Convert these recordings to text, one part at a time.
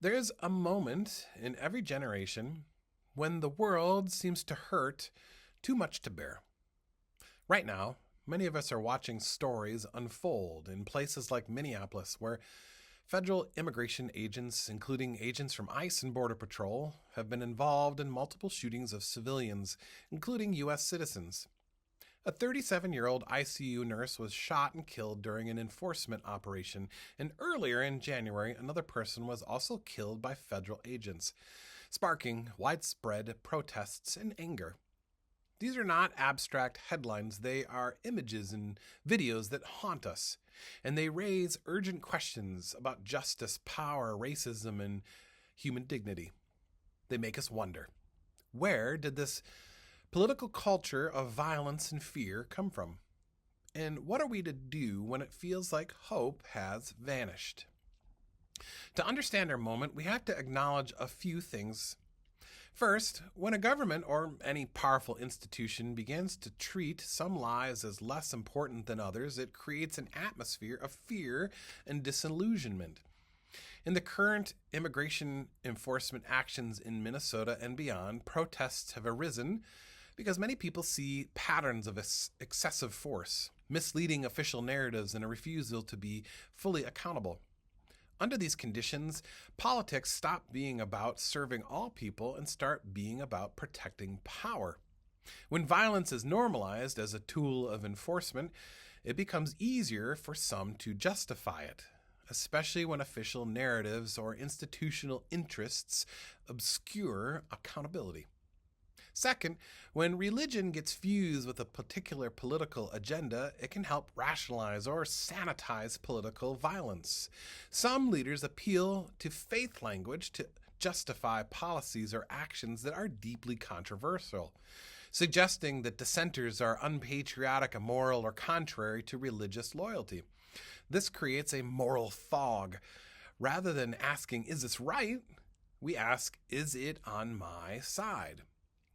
There's a moment in every generation when the world seems to hurt too much to bear. Right now, many of us are watching stories unfold in places like Minneapolis, where federal immigration agents, including agents from ICE and Border Patrol, have been involved in multiple shootings of civilians, including U.S. citizens. A 37-year-old ICU nurse was shot and killed during an enforcement operation, and earlier in January, another person was also killed by federal agents, sparking widespread protests and anger. These are not abstract headlines, they are images and videos that haunt us, and they raise urgent questions about justice, power, racism, and human dignity. They make us wonder, where did this political culture of violence and fear come from? And what are we to do when it feels like hope has vanished? To understand our moment, we have to acknowledge a few things. First, when a government or any powerful institution begins to treat some lives as less important than others, it creates an atmosphere of fear and disillusionment. In the current immigration enforcement actions in Minnesota and beyond, protests have arisen because many people see patterns of excessive force, misleading official narratives, and a refusal to be fully accountable. Under these conditions, politics stop being about serving all people and start being about protecting power. When violence is normalized as a tool of enforcement, it becomes easier for some to justify it, especially when official narratives or institutional interests obscure accountability. Second, when religion gets fused with a particular political agenda, it can help rationalize or sanitize political violence. Some leaders appeal to faith language to justify policies or actions that are deeply controversial, suggesting that dissenters are unpatriotic, immoral, or contrary to religious loyalty. This creates a moral fog. Rather than asking, "Is this right?" we ask, "Is it on my side?"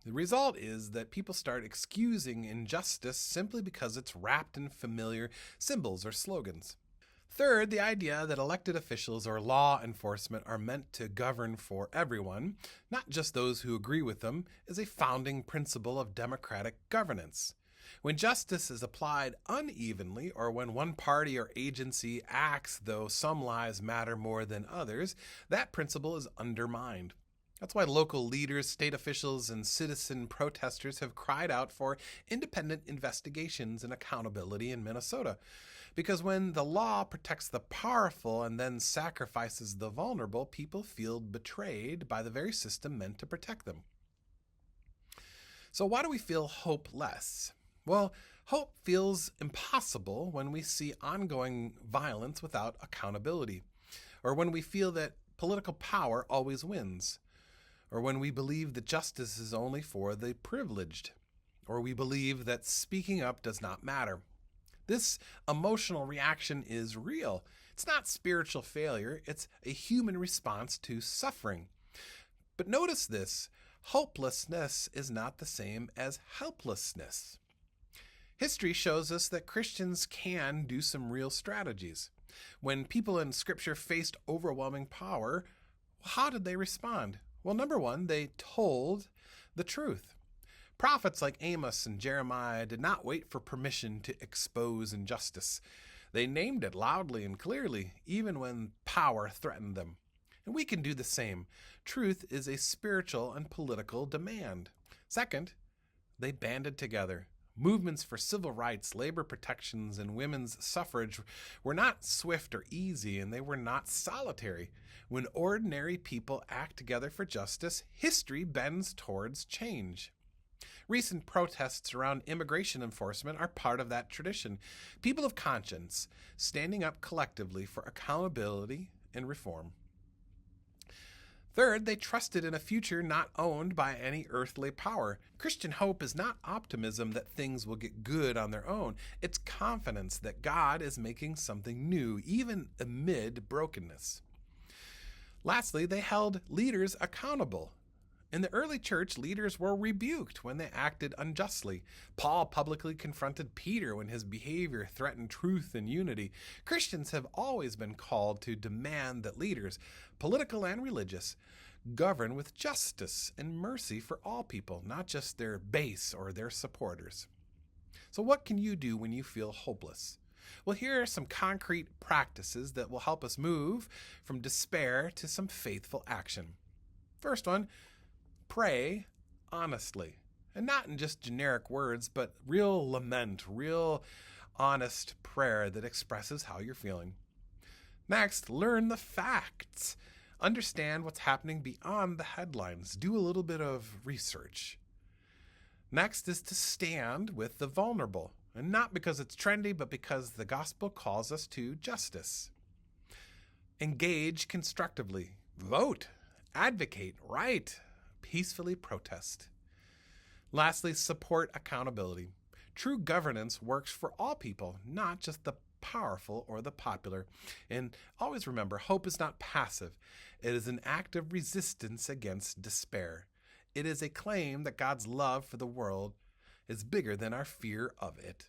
The result is that people start excusing injustice simply because it's wrapped in familiar symbols or slogans. Third, the idea that elected officials or law enforcement are meant to govern for everyone, not just those who agree with them, is a founding principle of democratic governance. When justice is applied unevenly, or when one party or agency acts though some lives matter more than others, that principle is undermined. That's why local leaders, state officials, and citizen protesters have cried out for independent investigations and accountability in Minnesota. Because when the law protects the powerful and then sacrifices the vulnerable, people feel betrayed by the very system meant to protect them. So why do we feel hopeless? Well, hope feels impossible when we see ongoing violence without accountability, or when we feel that political power always wins, or when we believe that justice is only for the privileged, or we believe that speaking up does not matter. This emotional reaction is real. It's not spiritual failure, it's a human response to suffering. But notice this, hopelessness is not the same as helplessness. History shows us that Christians can do some real strategies. When people in Scripture faced overwhelming power, how did they respond? Well, number one, they told the truth. Prophets like Amos and Jeremiah did not wait for permission to expose injustice. They named it loudly and clearly, even when power threatened them. And we can do the same. Truth is a spiritual and political demand. Second, they banded together. Movements for civil rights, labor protections, and women's suffrage were not swift or easy, and they were not solitary. When ordinary people act together for justice, history bends towards change. Recent protests around immigration enforcement are part of that tradition. People of conscience standing up collectively for accountability and reform. Third, they trusted in a future not owned by any earthly power. Christian hope is not optimism that things will get good on their own. It's confidence that God is making something new, even amid brokenness. Lastly, they held leaders accountable. In the early church, leaders were rebuked when they acted unjustly. Paul publicly confronted Peter when his behavior threatened truth and unity. Christians have always been called to demand that leaders, political and religious, govern with justice and mercy for all people, not just their base or their supporters. So what can you do when you feel hopeless? Well, here are some concrete practices that will help us move from despair to some faithful action. First one, pray honestly. And not in just generic words, but real lament, real honest prayer that expresses how you're feeling. Next, learn the facts. Understand what's happening beyond the headlines. Do a little bit of research. Next is to stand with the vulnerable. And not because it's trendy, but because the gospel calls us to justice. Engage constructively. Vote. Advocate. Write. Peacefully protest. Lastly, support accountability. True governance works for all people, not just the powerful or the popular. And always remember, hope is not passive. It is an act of resistance against despair. It is a claim that God's love for the world is bigger than our fear of it.